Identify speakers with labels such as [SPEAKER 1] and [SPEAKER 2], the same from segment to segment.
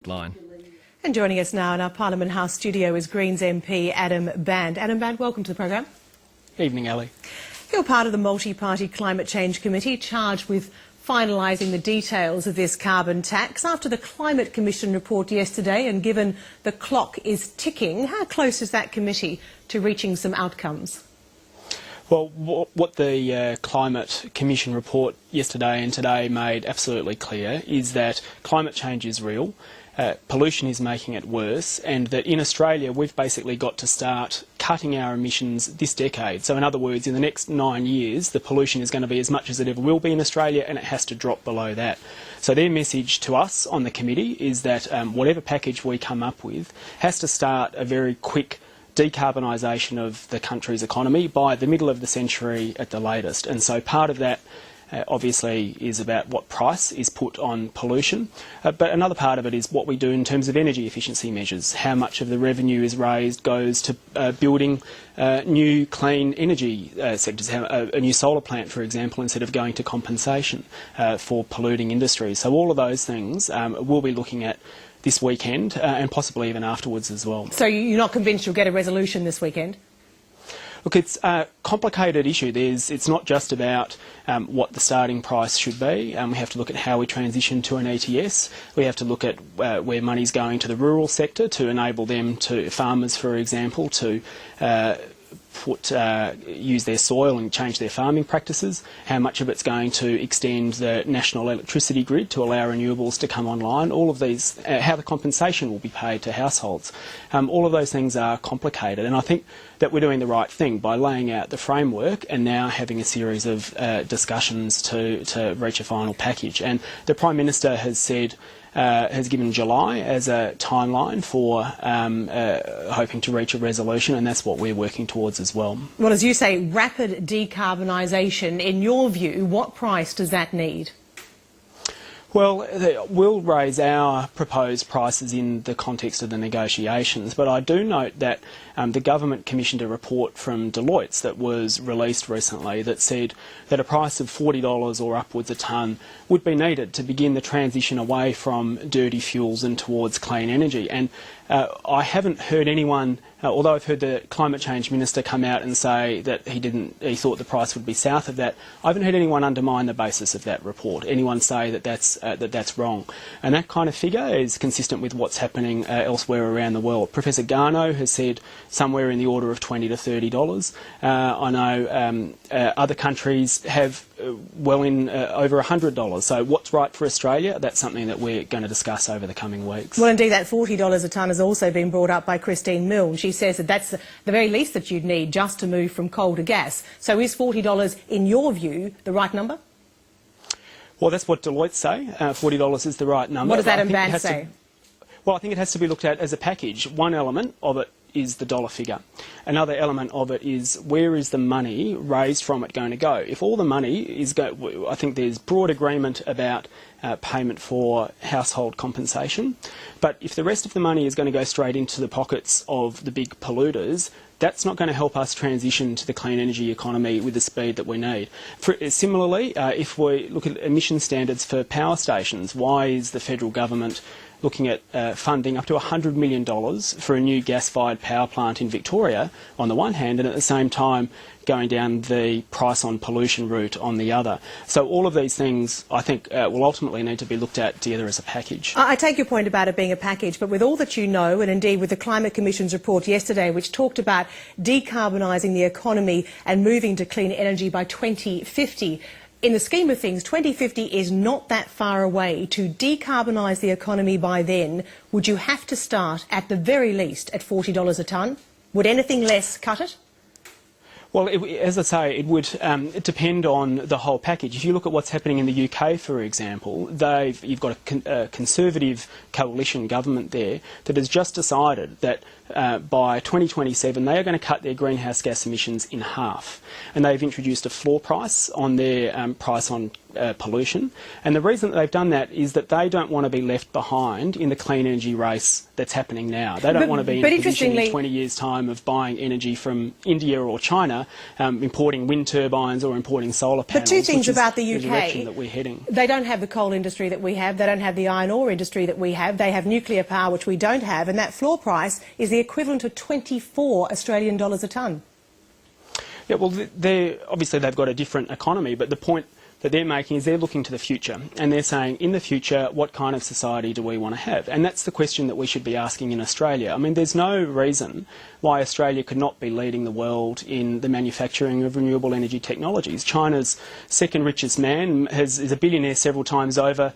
[SPEAKER 1] Lateline.
[SPEAKER 2] And joining us now in our Parliament House studio is Greens MP Adam Bandt. Adam Bandt, welcome to the program.
[SPEAKER 3] Evening, Ali.
[SPEAKER 2] You're part of the multi-party Climate Change Committee charged with finalising the details of this carbon tax. After the Climate Commission report yesterday and given the clock is ticking, how close is that committee to reaching some outcomes?
[SPEAKER 3] Well, what the Climate Commission report yesterday and today made absolutely clear is that climate change is real, pollution is making it worse, and that in Australia we've basically got to start cutting our emissions this decade. So in other words, in the next 9 years, the pollution is going to be as much as it ever will be in Australia, and it has to drop below that. So their message to us on the committee is that whatever package we come up with has to start a very quick decarbonisation of the country's economy by the middle of the century at the latest. And so part of that obviously is about what price is put on pollution, but another part of it is what we do in terms of energy efficiency measures. How much of the revenue is raised goes to building new clean energy sectors, a new solar plant, for example, instead of going to compensation for polluting industries. So all of those things we'll be looking at this weekend and possibly even afterwards as well. So
[SPEAKER 2] you're not convinced you'll get a resolution this weekend?
[SPEAKER 3] Look, it's a complicated issue. It's not just about what the starting price should be. We have to look at how we transition to an ETS. We have to look at where money's going to the rural sector to enable them to, farmers for example, to use their soil and change their farming practices, how much of it's going to extend the national electricity grid to allow renewables to come online, all of these, how the compensation will be paid to households. All of those things are complicated, and I think that we're doing the right thing by laying out the framework and now having a series of discussions to reach a final package. And the Prime Minister has said has given July as a timeline for hoping to reach a resolution, and that's what we're working towards as well.
[SPEAKER 2] Well, as you say, rapid decarbonisation. In your view, what price does that need?
[SPEAKER 3] Well, we'll raise our proposed prices in the context of the negotiations, but I do note that the government commissioned a report from Deloitte that was released recently that said that a price of $40 or upwards a tonne would be needed to begin the transition away from dirty fuels and towards clean energy. And I haven't heard anyone, although I've heard the Climate Change Minister come out and say that he thought the price would be south of that, I haven't heard anyone undermine the basis of that report, anyone say that that's wrong. And that kind of figure is consistent with what's happening elsewhere around the world. Professor Garneau has said somewhere in the order of $20 to $30. I know other countries have well in over $100. So what's right for Australia? That's something that we're going to discuss over the coming weeks.
[SPEAKER 2] Well, indeed, that $40 a tonne has also been brought up by Christine Milne. She says that that's the very least that you'd need just to move from coal to gas. So is $40, in your view, the right number?
[SPEAKER 3] Well, that's what Deloitte say. $40 is the right number.
[SPEAKER 2] What does Adam Bandt say?
[SPEAKER 3] Well, I think it has to be looked at as a package. One element of it is the dollar figure. Another element of it is where is the money raised from it going to go? If all the money is I think there's broad agreement about payment for household compensation, but if the rest of the money is going to go straight into the pockets of the big polluters, that's not going to help us transition to the clean energy economy with the speed that we need. Similarly, if we look at emission standards for power stations, why is the federal government looking at funding up to $100 million for a new gas-fired power plant in Victoria on the one hand, and at the same time going down the price on pollution route on the other? So all of these things, I think, will ultimately need to be looked at together as a package.
[SPEAKER 2] I take your point about it being a package, but with all that you know, and indeed with the Climate Commission's report yesterday, which talked about decarbonising the economy and moving to clean energy by 2050, in the scheme of things, 2050 is not that far away. To decarbonise the economy by then, would you have to start at the very least at $40 a tonne? Would anything less cut it?
[SPEAKER 3] Well, as I say, it would depend on the whole package. If you look at what's happening in the UK, for example, you've got a Conservative coalition government there that has just decided that by 2027 they are going to cut their greenhouse gas emissions in half. And they've introduced a floor price on their price on pollution. And the reason that they've done that is that they don't want to be left behind in the clean energy race that's happening now. They don't want to be in a position in 20 years' time of buying energy from India or China, importing wind turbines or importing solar panels.
[SPEAKER 2] But two things about the
[SPEAKER 3] the
[SPEAKER 2] UK.
[SPEAKER 3] direction that we're heading.
[SPEAKER 2] They don't have the coal industry that we have. They don't have the iron ore industry that we have. They have nuclear power, which we don't have. And that floor price is the equivalent of 24 Australian dollars a tonne.
[SPEAKER 3] Yeah, well, obviously they've got a different economy, but the point that they're making is they're looking to the future, and they're saying, in the future, what kind of society do we want to have? And that's the question that we should be asking in Australia. I mean, there's no reason why Australia could not be leading the world in the manufacturing of renewable energy technologies. China's second richest man is a billionaire several times over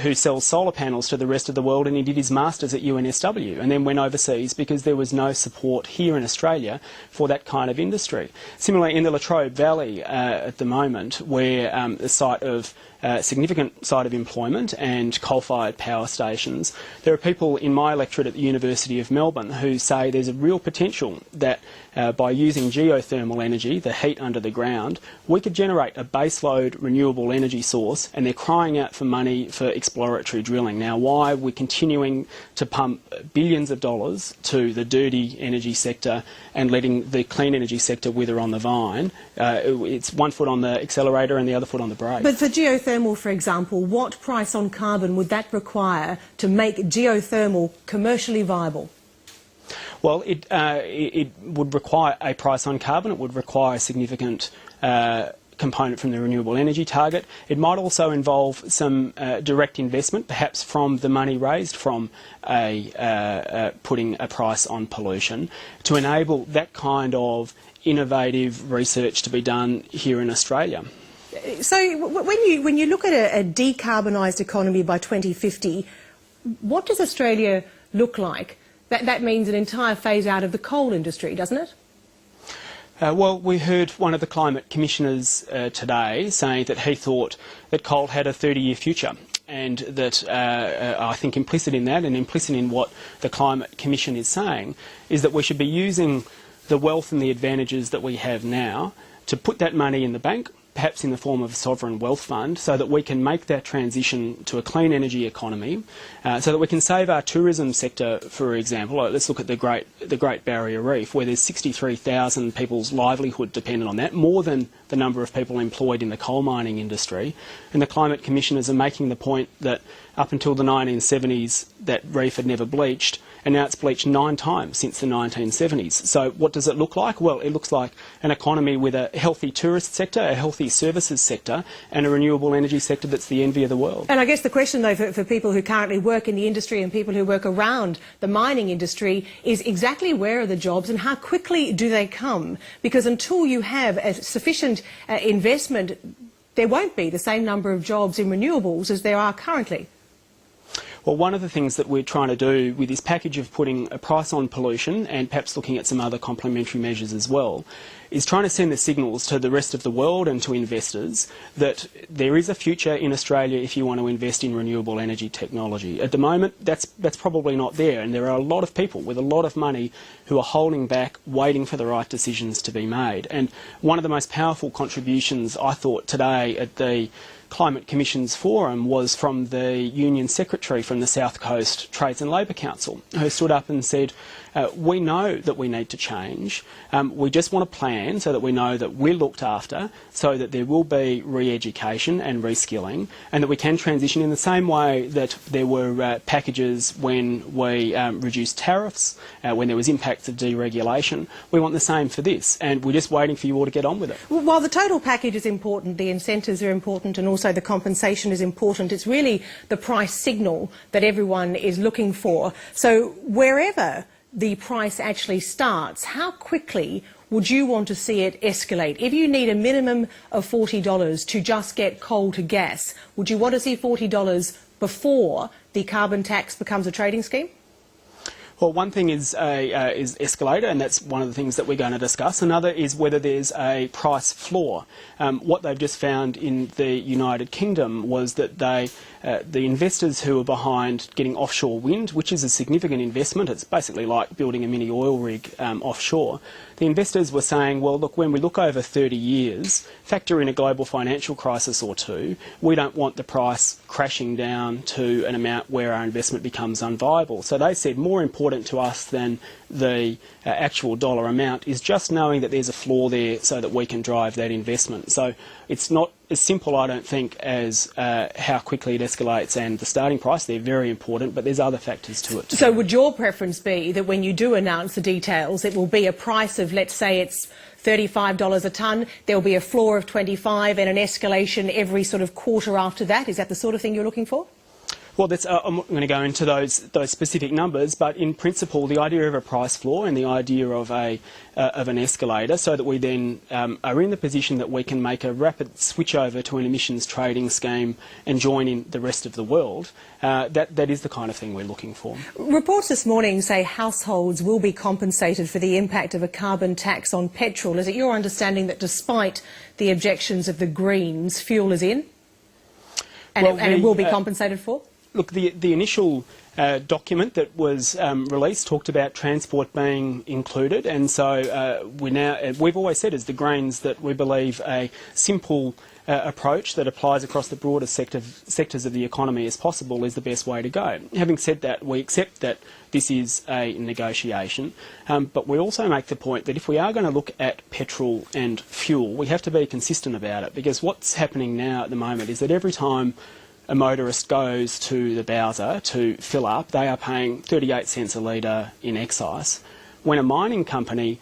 [SPEAKER 3] who sells solar panels to the rest of the world, and he did his masters at UNSW and then went overseas because there was no support here in Australia for that kind of industry. Similarly, in the Latrobe Valley at the moment, where the site of significant site of employment and coal-fired power stations, there are people in my electorate at the University of Melbourne who say there's a real potential that by using geothermal energy, the heat under the ground, we could generate a baseload renewable energy source, and they're crying out for money for exploratory drilling. Now, why we're continuing to pump billions of dollars to the dirty energy sector and letting the clean energy sector wither on the vine, it's one foot on the accelerator and the other foot on the brake.
[SPEAKER 2] But for geothermal, for example, what price on carbon would that require to make geothermal commercially viable?
[SPEAKER 3] Well, it would require a price on carbon. It would require a significant component from the renewable energy target. It might also involve some direct investment, perhaps from the money raised from putting a price on pollution, to enable that kind of innovative research to be done here in Australia.
[SPEAKER 2] So when you look at a decarbonised economy by 2050, what does Australia look like? That means an entire phase out of the coal industry, doesn't it?
[SPEAKER 3] Well, we heard one of the climate commissioners today saying that he thought that coal had a 30-year future, and that I think implicit in that and implicit in what the Climate Commission is saying is that we should be using the wealth and the advantages that we have now to put that money in the bank, perhaps in the form of a sovereign wealth fund, so that we can make that transition to a clean energy economy, so that we can save our tourism sector, for example. Let's look at the Great Barrier Reef, where there's 63,000 people's livelihood dependent on that, more than the number of people employed in the coal mining industry. And the climate commissioners are making the point that up until the 1970s, that reef had never bleached, and now it's bleached 9 times since the 1970s. So what does it look like? Well, it looks like an economy with a healthy tourist sector, a healthy services sector, and a renewable energy sector that's the envy of the world.
[SPEAKER 2] And I guess the question, though, for people who currently work in the industry and people who work around the mining industry is exactly where are the jobs and how quickly do they come? Because until you have a sufficient investment, there won't be the same number of jobs in renewables as there are currently.
[SPEAKER 3] Well, one of the things that we're trying to do with this package of putting a price on pollution and perhaps looking at some other complementary measures as well is trying to send the signals to the rest of the world and to investors that there is a future in Australia if you want to invest in renewable energy technology. At the moment, that's probably not there, and there are a lot of people with a lot of money who are holding back, waiting for the right decisions to be made. And one of the most powerful contributions, I thought, today at the Climate Commission's forum was from the Union Secretary from the South Coast Trades and Labour Council, who stood up and said, we know that we need to change. We just want a plan so that we know that we're looked after, so that there will be re-education and reskilling, and that we can transition in the same way that there were packages when we reduced tariffs, when there was impacts of deregulation. We want the same for this, and we're just waiting for you all to get on with it.
[SPEAKER 2] Well, while the total package is important, the incentives are important, and also the compensation is important, it's really the price signal that everyone is looking for. So wherever the price actually starts, how quickly would you want to see it escalate? If you need a minimum of $40 to just get coal to gas, would you want to see $40 before the carbon tax becomes a trading scheme?
[SPEAKER 3] Well, one thing is escalator, and that's one of the things that we're going to discuss. Another is whether there's a price floor. What they've just found in the United Kingdom was that they the investors who are behind getting offshore wind, which is a significant investment, it's basically like building a mini oil rig offshore. The investors were saying, well, look, when we look over 30 years, factor in a global financial crisis or two, we don't want the price crashing down to an amount where our investment becomes unviable. So they said more important to us than the actual dollar amount is just knowing that there's a floor there so that we can drive that investment. So it's not as simple, I don't think, as how quickly it escalates and the starting price. They're very important, but there's other factors to it too.
[SPEAKER 2] So would your preference be that when you do announce the details, it will be a price of, let's say it's $35 a tonne, there will be a floor of 25 and an escalation every sort of quarter after that? Is that the sort of thing you're looking for?
[SPEAKER 3] Well, I'm not going to go into those specific numbers, but in principle, the idea of a price floor and the idea of an escalator, so that we then are in the position that we can make a rapid switch over to an emissions trading scheme and join in the rest of the world. That is the kind of thing we're looking for. Reports
[SPEAKER 2] this morning say households will be compensated for the impact of a carbon tax on petrol. Is it your understanding that despite the objections of the Greens, fuel is in and it will be compensated for?
[SPEAKER 3] Look, the initial document that was released talked about transport being included, and so we've always said as the Greens that we believe a simple approach that applies across the broadest sectors of the economy as possible is the best way to go. Having said that, we accept that this is a negotiation, but we also make the point that if we are going to look at petrol and fuel, we have to be consistent about it, because what's happening now at the moment is that every time a motorist goes to the Bowser to fill up, they are paying 38 cents a litre in excise. When a mining company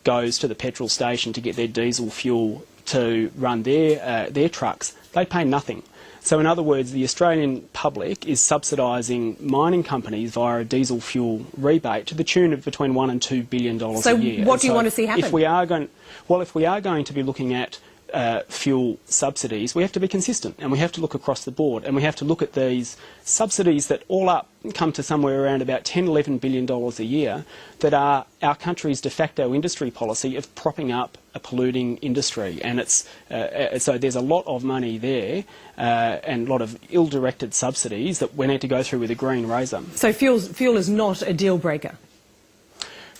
[SPEAKER 3] goes to the petrol station to get their diesel fuel to run their trucks, they pay nothing. So in other words, the Australian public is subsidising mining companies via a diesel fuel rebate to the tune of between $1 and $2 billion a year.
[SPEAKER 2] So what do you want to see happen?
[SPEAKER 3] If we are going to be looking at fuel subsidies, we have to be consistent and we have to look across the board, and we have to look at these subsidies that all up come to somewhere around about $10–11 billion a year that are our country's de facto industry policy of propping up a polluting industry. And it's so there's a lot of money there and a lot of ill-directed subsidies that we need to go through with a green razor.
[SPEAKER 2] So fuel is not a deal breaker?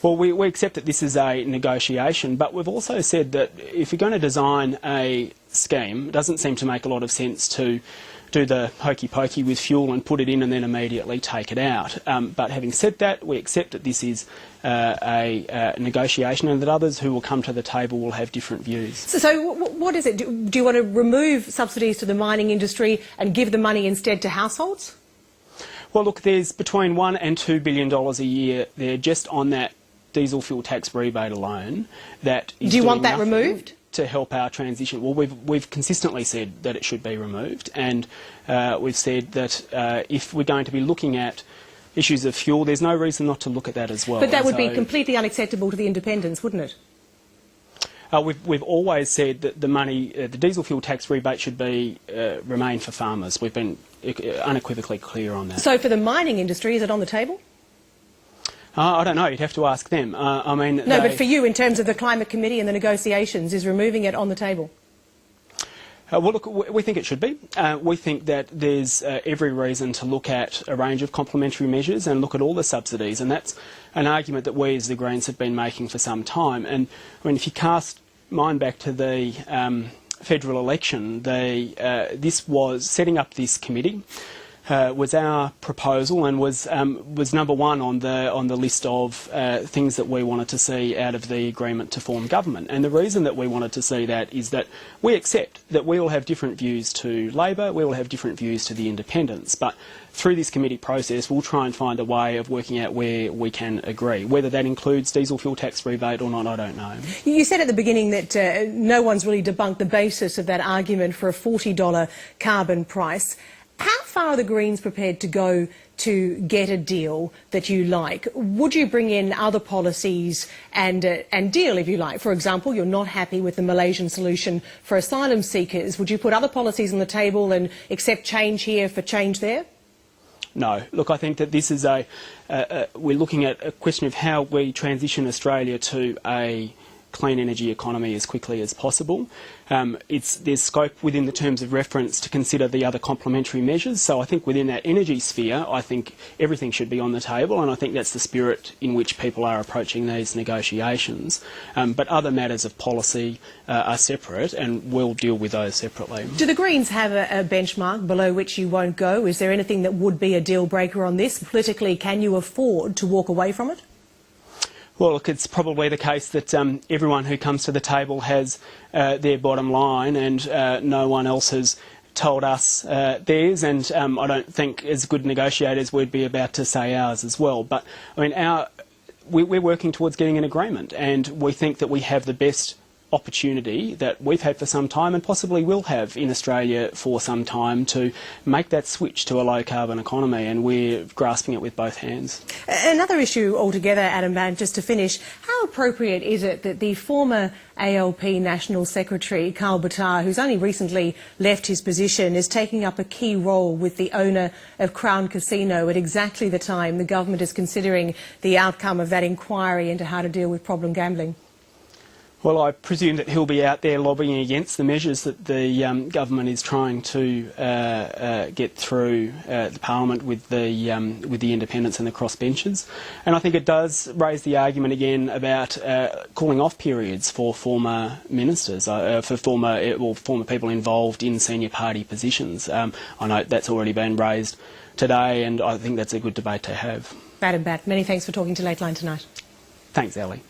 [SPEAKER 3] Well, we accept that this is a negotiation, but we've also said that if you're going to design a scheme, it doesn't seem to make a lot of sense to do the hokey-pokey with fuel and put it in and then immediately take it out. But having said that, we accept that this is a negotiation and that others who will come to the table will have different views. So
[SPEAKER 2] what is it? Do you want to remove subsidies to the mining industry and give the money instead to households?
[SPEAKER 3] Well, look, there's between $1 and $2 billion a year there just on that diesel fuel tax rebate alone. That is.
[SPEAKER 2] Do you want that removed?
[SPEAKER 3] To help our transition? Well, we've consistently said that it should be removed, and we've said that if we're going to be looking at issues of fuel, there's no reason not to look at that as well.
[SPEAKER 2] But that would be completely unacceptable to the independents, wouldn't it?
[SPEAKER 3] We've always said that the money, the diesel fuel tax rebate should be remain for farmers. We've been unequivocally clear on that.
[SPEAKER 2] So for the mining industry, is it on the table?
[SPEAKER 3] I don't know. You'd have to ask them.
[SPEAKER 2] But for you, in terms of the Climate Committee and the negotiations, is removing it on the table?
[SPEAKER 3] Well, look, we think it should be. We think that there's every reason to look at a range of complementary measures and look at all the subsidies, and that's an argument that we as the Greens have been making for some time. And I mean, if you cast mind back to the federal election, this was setting up this committee. Was our proposal and was number one on the list of things that we wanted to see out of the agreement to form government. And the reason that we wanted to see that is that we accept that we all have different views to Labor, we all have different views to the independents, but through this committee process we'll try and find a way of working out where we can agree. Whether that includes diesel fuel tax rebate or not, I don't know.
[SPEAKER 2] You said at the beginning that no one's really debunked the basis of that argument for a $40 carbon price. How far are the Greens prepared to go to get a deal that you like? Would you bring in other policies and deal, if you like? For example, you're not happy with the Malaysian solution for asylum seekers. Would you put other policies on the table and accept change here for change there?
[SPEAKER 3] No. Look, I think that this is we're looking at a question of how we transition Australia to a clean energy economy as quickly as possible. There's scope within the terms of reference to consider the other complementary measures. So I think within that energy sphere, I think everything should be on the table, and I think that's the spirit in which people are approaching these negotiations. But other matters of policy are separate, and we'll deal with those separately.
[SPEAKER 2] Do the Greens have a benchmark below which you won't go? Is there anything that would be a deal breaker on this? Politically, can you afford to walk away from it?
[SPEAKER 3] Well, look, it's probably the case that everyone who comes to the table has their bottom line, and no one else has told us theirs, and I don't think as good negotiators we'd be about to say ours as well. But, I mean, we're working towards getting an agreement, and we think that we have the best opportunity that we've had for some time and possibly will have in Australia for some time to make that switch to a low carbon economy, and we're grasping it with both hands.
[SPEAKER 2] Another issue altogether, Adam Bandt, just to finish, how appropriate is it that the former ALP National Secretary, Karl Batar, who's only recently left his position, is taking up a key role with the owner of Crown Casino at exactly the time the government is considering the outcome of that inquiry into how to deal with problem gambling?
[SPEAKER 3] Well, I presume that he'll be out there lobbying against the measures that the government is trying to get through the Parliament with the independents and the crossbenchers. And I think it does raise the argument again about calling off periods for former ministers, for former people involved in senior party positions. I know that's already been raised today, and I think that's a good debate to have.
[SPEAKER 2] Adam Bandt, many thanks for talking to Lateline tonight.
[SPEAKER 3] Thanks, Ali.